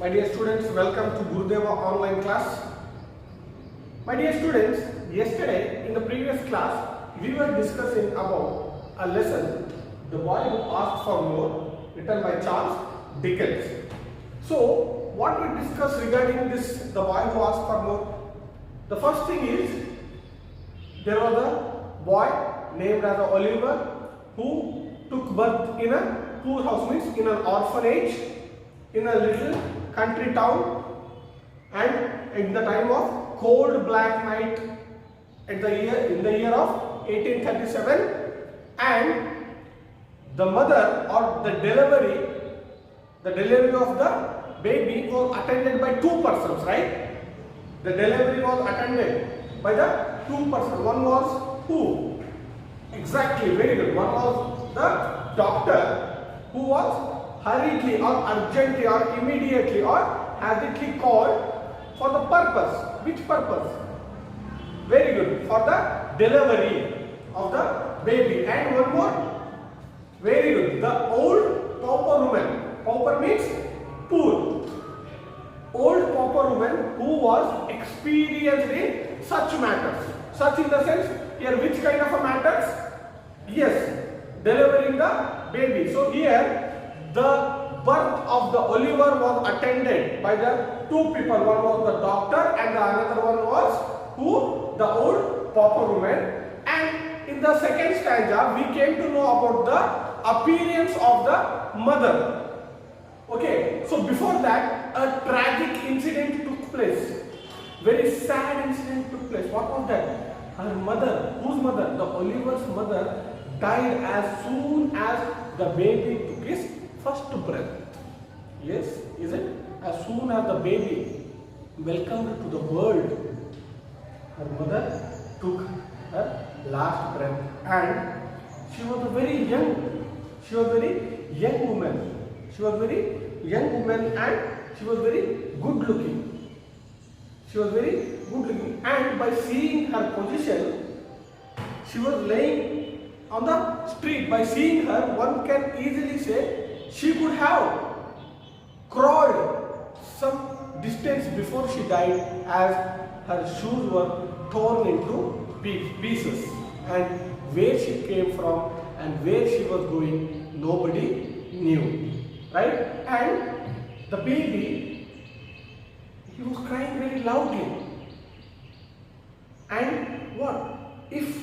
My dear students, welcome to Gurudeva online class. My dear students, yesterday in the previous class, we were discussing about a lesson, The Boy Who Asked for More, written by Charles Dickens. So, what we discussed regarding this, The Boy Who Asked for More? The first thing is, there was a boy named as Oliver who took birth in a poor house, means in an orphanage, in a little country town, and in the time of cold black night in the year of 1837, and the mother or the delivery of the baby was attended by two persons, right? The delivery was attended by the two persons. One was who? Exactly, very good. One was the doctor who was hurriedly or urgently or immediately or hurriedly called for the purpose. Which purpose? Very good. For the delivery of the baby. And one more. Very good. The old pauper woman. Pauper means poor. Old pauper woman who was experienced in such matters. Such in the sense, here which kind of a matters? Yes, delivering the baby. So here the birth of the Oliver was attended by the two people. One was the doctor and the another one was who? The old pauper woman. And in the second stanza we came to know about the appearance of the mother. Okay, so before that a tragic incident took place. Very sad incident took place. What was that? Her mother, whose mother? The Oliver's mother died as soon as the baby took his first breath. Yes, is it? As soon as the baby welcomed to the world, her mother took her last breath, and she was a very young woman. She was very young woman, and she was very good looking. And by seeing her position, she was laying on the street. By seeing her, one can easily say she could have crawled some distance before she died, as her shoes were torn into pieces. And where she came from and where she was going, nobody knew. Right? And the baby, he was crying very loudly. And what? If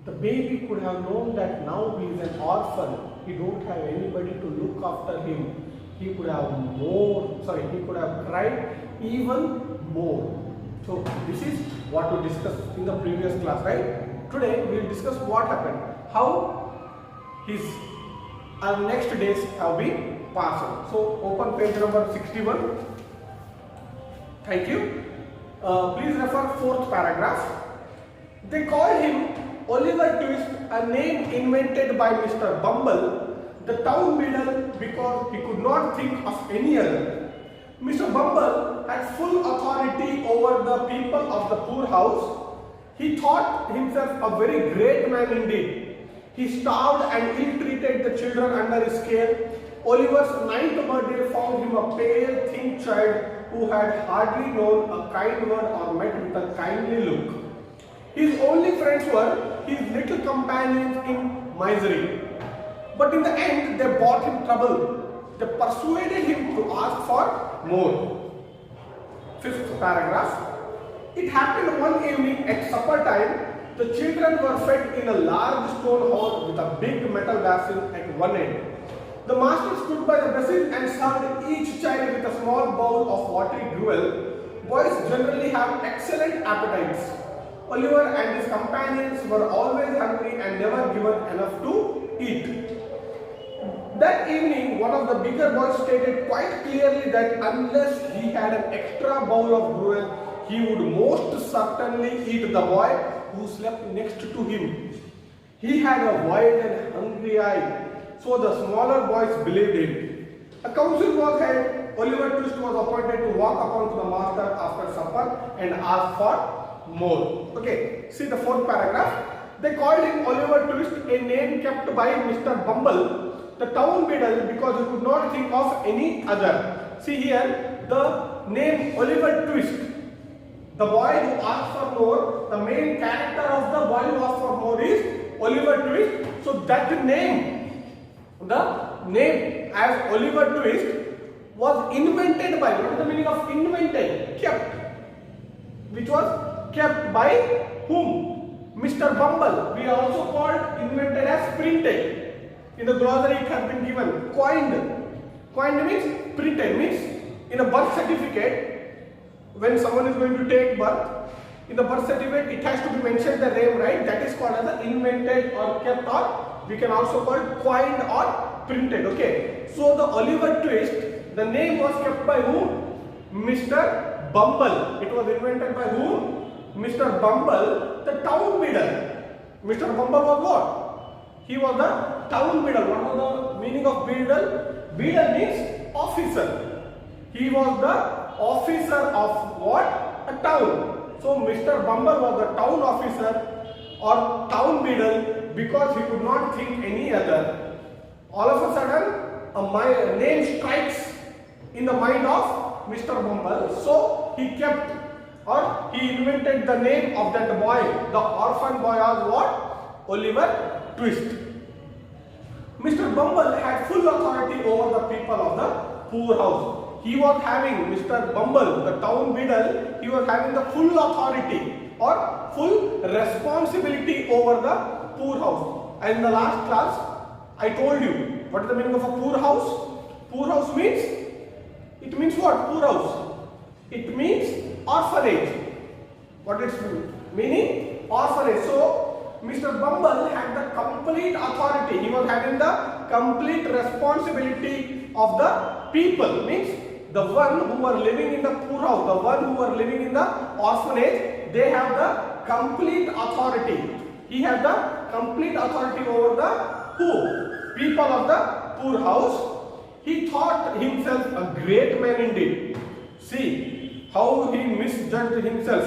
the baby could have known that now he is an orphan, he don't have anybody to look after him, he could have cried even more. So this is what we discussed in the previous class, right? Today we will discuss what happened, how his next days have been passed. So open page number 61. Thank you. Please refer fourth paragraph. They called him Oliver Twist, a name invented by Mr. Bumble, the town beadle, because he could not think of any other. Mr. Bumble had full authority over the people of the poor house. He thought himself a very great man indeed. He starved and ill-treated the children under his care. Oliver's ninth birthday found him a pale, thin child who had hardly known a kind word or met with a kindly look. His only friends were his little companions in misery. But in the end, they brought him trouble. They persuaded him to ask for more. Fifth paragraph. It happened one evening at supper time. The children were fed in a large stone hall with a big metal basin at one end. The master stood by the basin and served each child with a small bowl of watery gruel. Boys generally have excellent appetites. Oliver and his companions were always hungry and never given enough to eat. That evening, one of the bigger boys stated quite clearly that unless he had an extra bowl of gruel, he would most certainly eat the boy who slept next to him. He had a wild and hungry eye. So the smaller boys believed him. A council was held. Oliver Twist was appointed to walk upon to the master after supper and ask for more. Okay, see the fourth paragraph. They called him Oliver Twist, a name kept by Mr. Bumble, the town beadle, because he could not think of any other. See here, the name Oliver Twist. The boy who asks for more, the main character of the boy who asks for more is Oliver Twist. So that name, the name as Oliver Twist was invented by, what is the meaning of invented? Kept. Which was kept by whom? Mr. Bumble. We also called invented as printed. In the glossary it has been given. Coined. Coined means printed, means in a birth certificate, when someone is going to take birth, in the birth certificate it has to be mentioned the name, right? That is called as the invented or kept, or we can also call it coined or printed. Okay. So the Oliver Twist, the name was kept by whom? Mr. Bumble. It was invented by whom? Mr. Bumble, the town beadle. Mr. Bumble was what? He was the town beadle. What was the meaning of beadle? Beadle means officer. He was the officer of what? A town. So Mr. Bumble was the town officer or town beadle because he could not think any other. All of a sudden, a name strikes in the mind of Mr. Bumble. So he kept, or he invented the name of that boy. The orphan boy was what? Oliver Twist. Mr. Bumble had full authority over the people of the poor house. He was having, Mr. Bumble, the town beadle, he was having the full authority or full responsibility over the poor house. And in the last class, I told you, what is the meaning of a poor house? Poor house means, it means what? Poor house. It means orphanage. What is meaning? Orphanage. So, Mr. Bumble had the complete authority. He was having the complete responsibility of the people. Means the one who are living in the poor house, the one who are living in the orphanage, they have the complete authority. He had the complete authority over the who? People of the poor house. He thought himself a great man indeed. See how he misjudged himself.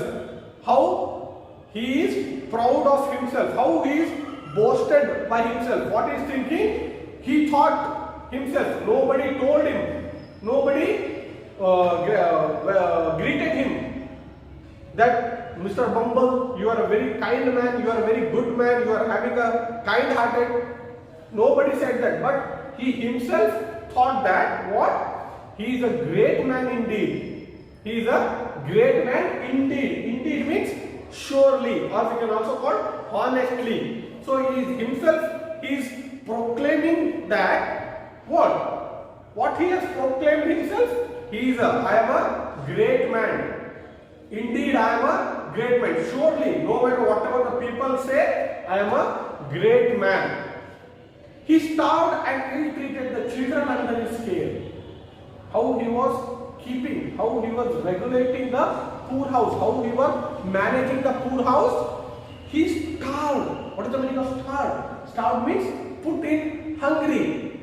How he is proud of himself. How he is boasted by himself. What he is thinking? He thought himself. Nobody told him. Nobody greeted him that Mr. Bumble, you are a very kind man, you are a very good man, you are having a kind-hearted. Nobody said that, but he himself thought that what? He is a great man indeed. He is a great man indeed. Indeed means surely, or we can also call honestly. So he is himself, he is proclaiming that what? What he has proclaimed himself? He is I am a great man. Indeed, I am a great man. Surely, no matter whatever the people say, I am a great man. He starved and ill-treated the children under his care. How he was keeping, how he was regulating the poor house, how he was managing the poor house. He starved. What is the meaning of starved? Starved means put in hungry.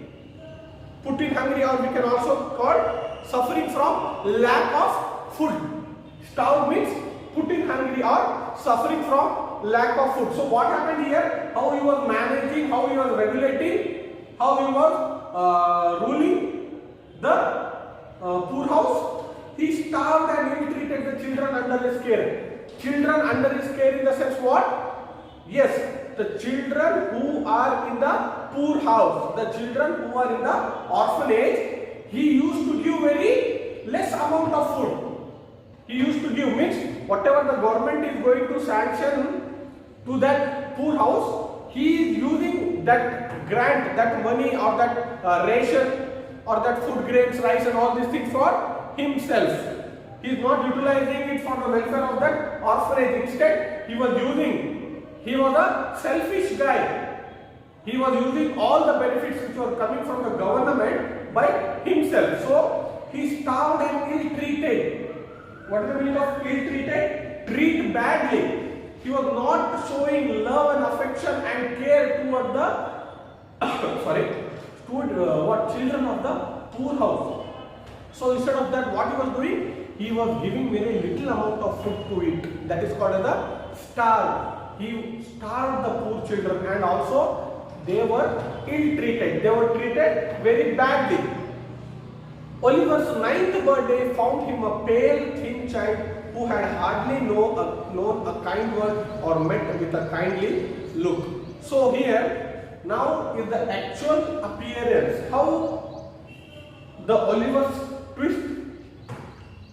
Put in hungry, or we can also call suffering from lack of food. Starved means put in hungry or suffering from lack of food. So what happened here? How he was managing, how he was regulating, how he was ruling the poor house. He starved and ill-treated the children under his care. Children under his care in the sense what? Yes, the children who are in the poor house, the children who are in the orphanage, he used to give very less amount of food. He used to give, means whatever the government is going to sanction to that poor house, he is using that grant, that money or that ration or that food grains, rice and all these things for himself. He is not utilizing it for the welfare of that orphanage. Instead, he was a selfish guy. He was using all the benefits which were coming from the government by himself. So, he starved and ill-treated. What is the meaning of ill-treated? Treat badly. He was not showing love and affection and care toward the children of the poor house. So instead of that, what he was doing? He was giving very little amount of food to eat. That is called as the starve. He starved the poor children, and also they were ill-treated. They were treated very badly. Oliver's ninth birthday found him a pale, thin child who had hardly known a kind word or met with a kindly look. So here, now is the actual appearance, how the Oliver's Twist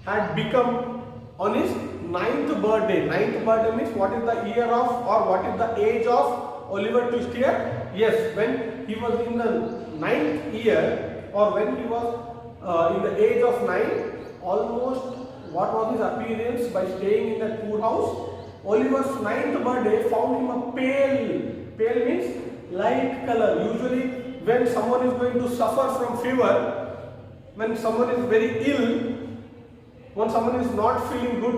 had become on his ninth birthday. Ninth birthday means what is the year of or what is the age of Oliver Twist here? Yes, when he was in the ninth year or when he was in the age of 9, almost what was his appearance by staying in that poorhouse? Oliver's ninth birthday found him a pale. Pale means light color. Usually when someone is going to suffer from fever, when someone is very ill, when someone is not feeling good,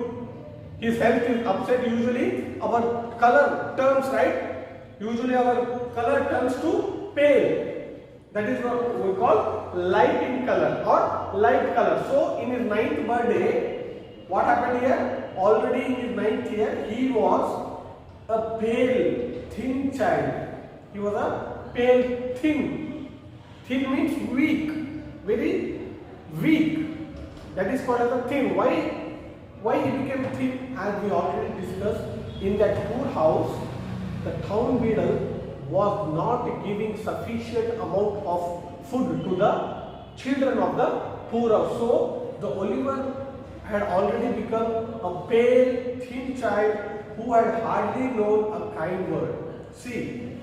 his health is upset, usually our color turns, right? Usually our color turns to pale. That is what we call light in color or light color. So in his ninth birthday, what happened here? Already in his ninth year, he was a pale, thin child. He was a pale, thin. Thin means weak, very weak. That is called as a thin. Why he became thin? As we already discussed, in that poor house, the town beadle was not giving sufficient amount of food to the children of the poor house. So the Oliver had already become a pale, thin child who had hardly known a kind word. See,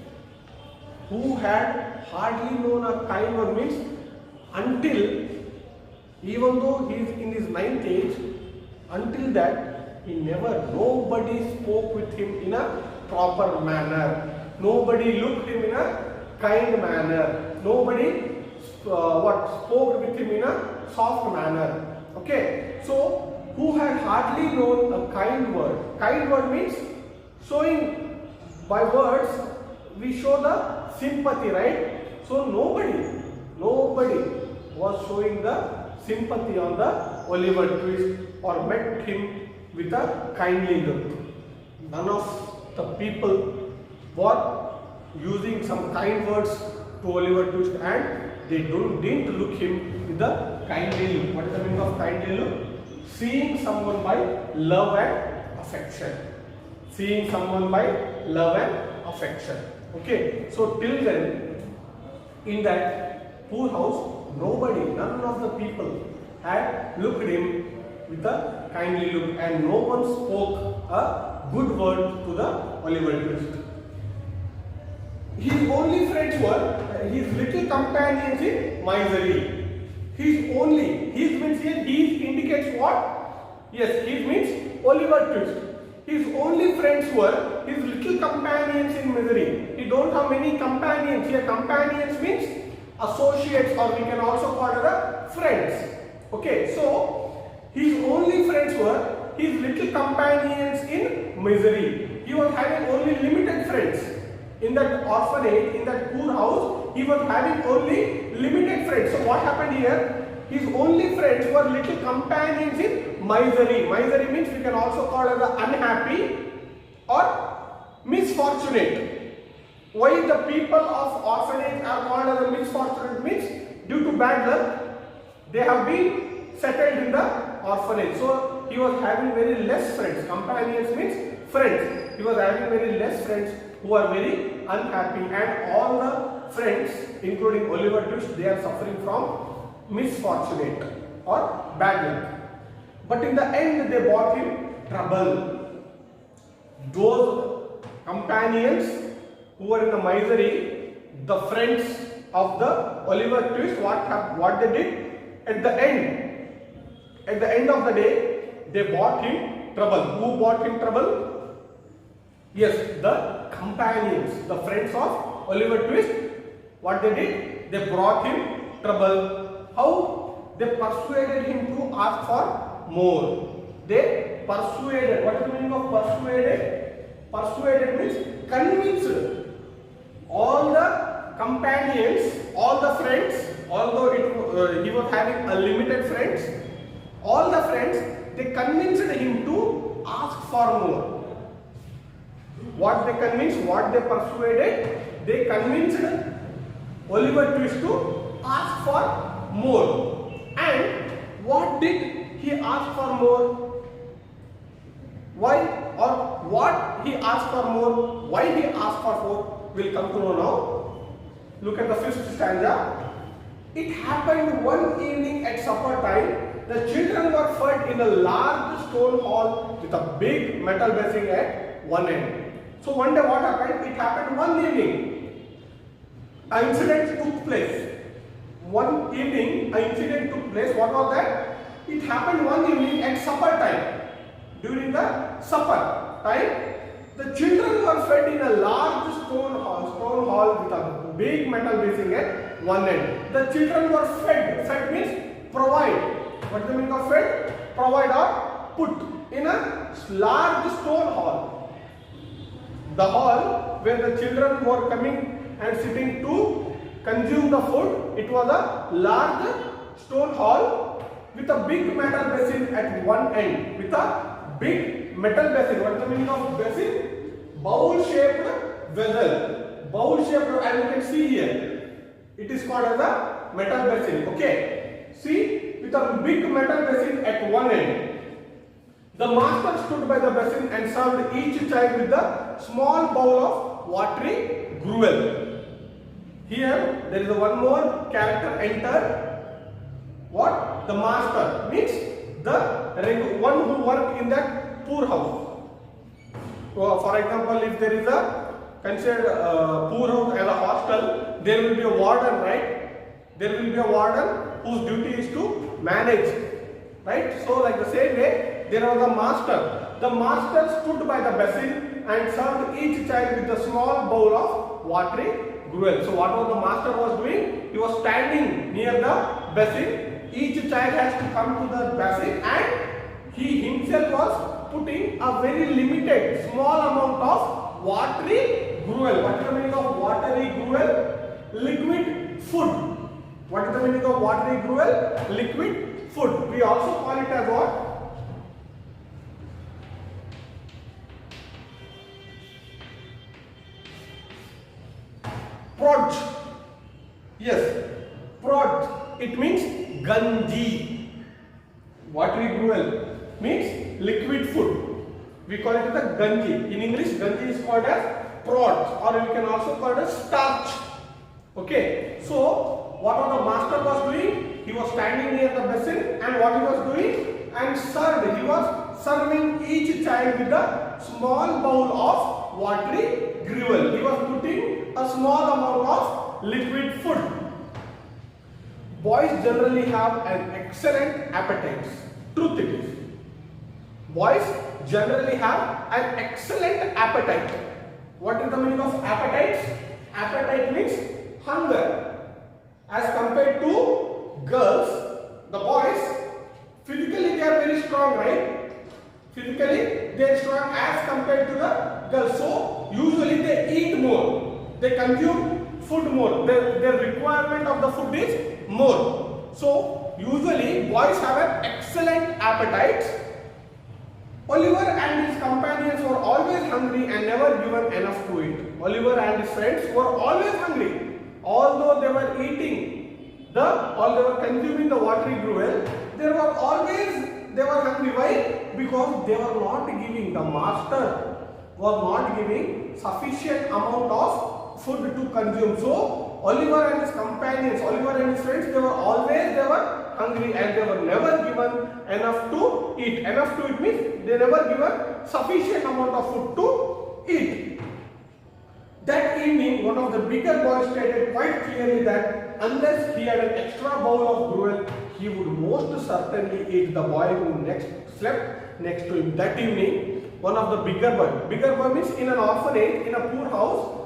who had hardly known a kind word means until, even though he is in his ninth age, until that nobody spoke with him in a proper manner. Nobody looked him in a kind manner. Nobody spoke with him in a soft manner. Okay. So who had hardly known a kind word. Kind word means showing by words we show the sympathy, right? So nobody was showing the sympathy on the Oliver Twist or met him with a kindly look. None of the people were using some kind words to Oliver Twist and they didn't look him with a kindly look. What is the meaning of kindly look? Seeing someone by love and affection. Seeing someone by love and affection. Okay, so till then, in that poor house, none of the people had looked him with a kindly look and no one spoke a good word to the Oliver Twist. His only friends were his little companions in misery. His means here, his indicates what? Yes, his means Oliver Twist. His only friends were his little companions in misery. He don't have many companions. Here companions means associates or we can also call it a friends. Okay, so his only friends were his little companions in misery. He was having only limited friends. In that orphanage, in that poor house, he was having only limited friends. So what happened here? His only friends were little companions in misery. Misery means we can also call it the unhappy or misfortunate. Why the people of orphanage are called as a misfortunate means due to bad luck, they have been settled in the orphanage. So he was having very less friends. Companions means friends. He was having very less friends who are very unhappy, and all the friends, including Oliver Twist, they are suffering from misfortunate or bad luck. But in the end, they brought him trouble. Those companions who were in the misery, the friends of the Oliver Twist, what they did at the end of the day, they brought him trouble. Who brought him trouble? Yes, the companions, the friends of Oliver Twist. What they did? They brought him trouble. How? They persuaded him to ask for more. They persuaded. What is the meaning of persuaded? Persuaded means convinced. All the companions, all the friends, although he was having a limited friends, all the friends, they convinced him to ask for more. What they convinced, what they persuaded, they convinced Oliver Twist to ask for more. And what did he ask for more? Why, or what he asked for more, why he asked for more, we'll come to know now. Look at the fifth stanza. It happened one evening at supper time, the children were fed in a large stone hall with a big metal basin at one end. So one day what happened? It happened one evening. An incident took place. One evening, an incident took place. What was that? It happened one evening at supper time. During the supper time, the children were fed in a large stone hall with a big metal basin at one end. The children were fed. Fed means provide. What is the meaning of fed? Provide or put in a large stone hall. The hall where the children were coming and sitting to consume the food, it was a large stone hall with a big metal basin at one end. With a big metal basin. What is the meaning of basin? Bowl shaped vessel. Bowl shaped, as you can see here. It is called as a metal basin. Okay. See, with a big metal basin at one end. The master stood by the basin and served each child with a small bowl of watery gruel. Here there is one more character enter. What? The master means the one who worked in that poor house. So, for example, if there is a considered poor house as a hostel, there will be a warden, right? There will be a warden whose duty is to manage, right? So, like the same way, there was a master. The master stood by the basin and served each child with a small bowl of watery gruel. So, what was the master was doing? He was standing near the basin. Each child has to come to the basin and he himself was putting a very limited small amount of watery gruel. What is the meaning of watery gruel? Liquid food. What is the meaning of watery gruel? Liquid food. We also call it as what? Proj. Yes, proj. It means ganji. Watery gruel means liquid food. We call it the ganji. In English, ganji is called as proj, or we can also call it as starch. Okay. So, what was the master was doing? He was standing near the basin, and what he was doing? And served. He was serving each child with a small bowl of watery gruel. He was putting a small amount of liquid food. Boys generally have an excellent appetite. Truth it is. Boys generally have an excellent appetite. What is the meaning of appetite? Appetite means hunger. As compared to girls, the boys, physically they are very strong, right? Physically they are strong as compared to the girls. So, usually they eat more. They consume food more. Their requirement of the food is more. So, usually boys have an excellent appetite. Oliver and his companions were always hungry and never given enough to eat. Oliver and his friends were always hungry. Although they were eating they were consuming the watery gruel, they were hungry. Why? Because they were not giving, the master was not giving sufficient amount of food to consume. So, Oliver and his companions, Oliver and his friends, they were hungry and they were never given enough to eat. Enough to eat means they never given sufficient amount of food to eat. That evening, one of the bigger boys stated quite clearly that unless he had an extra bowl of gruel, he would most certainly eat. The boy who slept next to him that evening, one of the bigger boy means in an orphanage, in a poor house,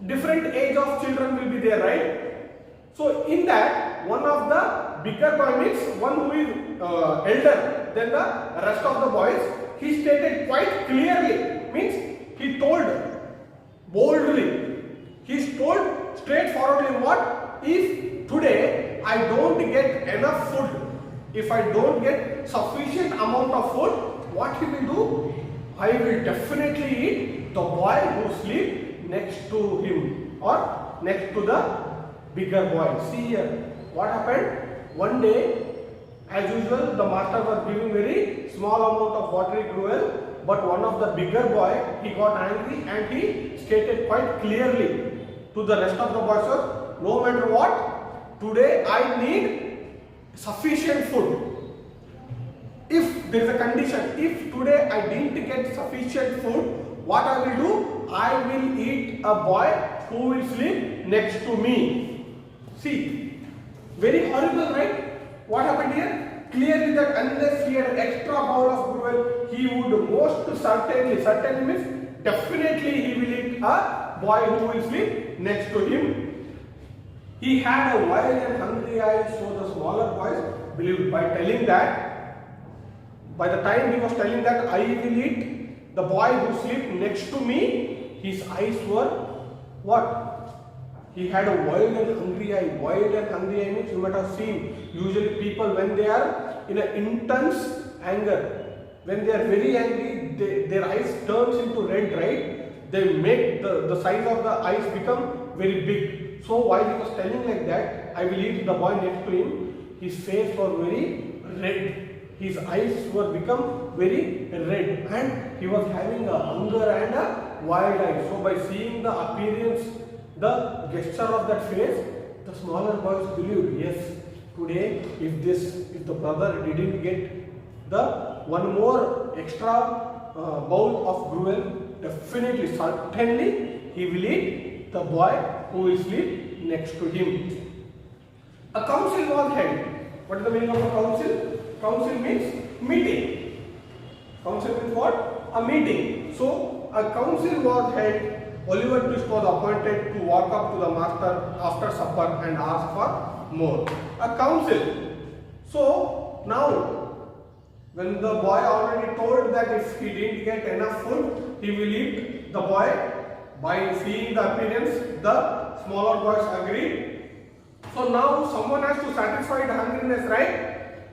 different age of children will be there, right? So in that, one of the bigger boy means one who is elder than the rest of the boys, he stated quite clearly, means he told boldly, he told straightforwardly what? If today I don't get enough food, if I don't get sufficient amount of food, what he will do? I will definitely eat the boy who sleeps next to him or next to the bigger boy. See here, what happened? One day, As usual, the master was giving very small amount of watery gruel, but one of the bigger boy, he got angry and he stated quite clearly to the rest of the boys, sir, no matter what, today I need sufficient food. If there is a condition, if today I didn't get sufficient food, what I will do? I will eat a boy who will sleep next to me. See, very horrible, right? What happened here? Clearly that unless he had an extra bowl of gruel, he would most certainly means definitely he will eat a boy who will sleep next to him. He had a wild and hungry eye, so the smaller boys believed by telling that. By the time he was telling that I will eat the boy who sleep next to me, his eyes were what? He had a wild and hungry eye. Wild and hungry eye means you might have seen usually people when they are in an intense anger, when they are very angry, their eyes turns into red, right? They make the size of the eyes become very big. So while he was telling like that, I will eat the boy next to him, his face was very red. His eyes were become very red and he was having a hunger and a wild eye. So by seeing the appearance, the gesture of that face, the smaller boys believed, yes, today if the brother didn't get the one more extra bowl of gruel, definitely, certainly he will eat the boy who will sleep next to him. A council was held. What is the meaning of a council? Council means meeting. Council means what? A meeting. So a council was held. Oliver Twist was appointed to walk up to the master after supper and ask for more. A council. So now, when the boy already told that if he didn't get enough food, he will eat the boy. By seeing the appearance, the smaller boys agreed. So now someone has to satisfy the hungriness, right?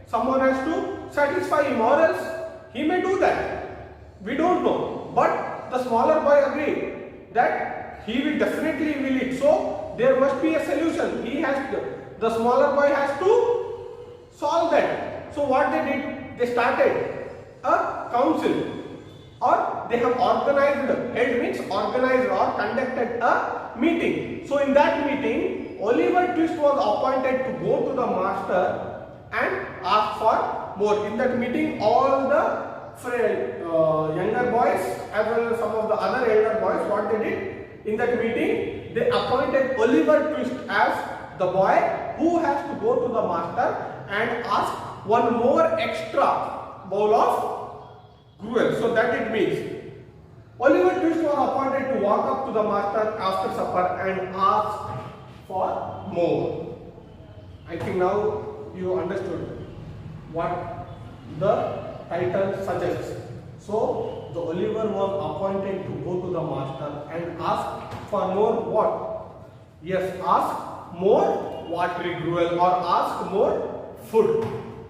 Someone has to satisfy him, or else he may do that. We don't know. But the smaller boy agreed that he will definitely will eat. So there must be a solution. The smaller boy has to solve that. So what they did? They started a council, or they have organized. Held means organized or conducted a meeting. So in that meeting, Oliver Twist was appointed to go to the master and ask for more. In that meeting, all the younger boys as well as some of the other elder boys, what they did? In that meeting, they appointed Oliver Twist as the boy who has to go to the master and ask one more extra bowl of gruel. So that it means Oliver Twist was appointed to walk up to the master after supper and ask for more. I think now you understood what the title suggests. So the Oliver was appointed to go to the master and ask for more what? Yes, ask more watery gruel or ask more food.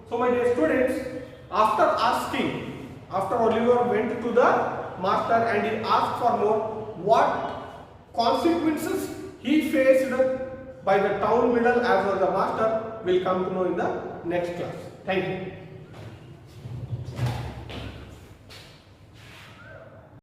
So my dear students, after Oliver went to the master and he asked for more, what consequences he faced by the town middle as well as the master will come to know in the next class. Thank you.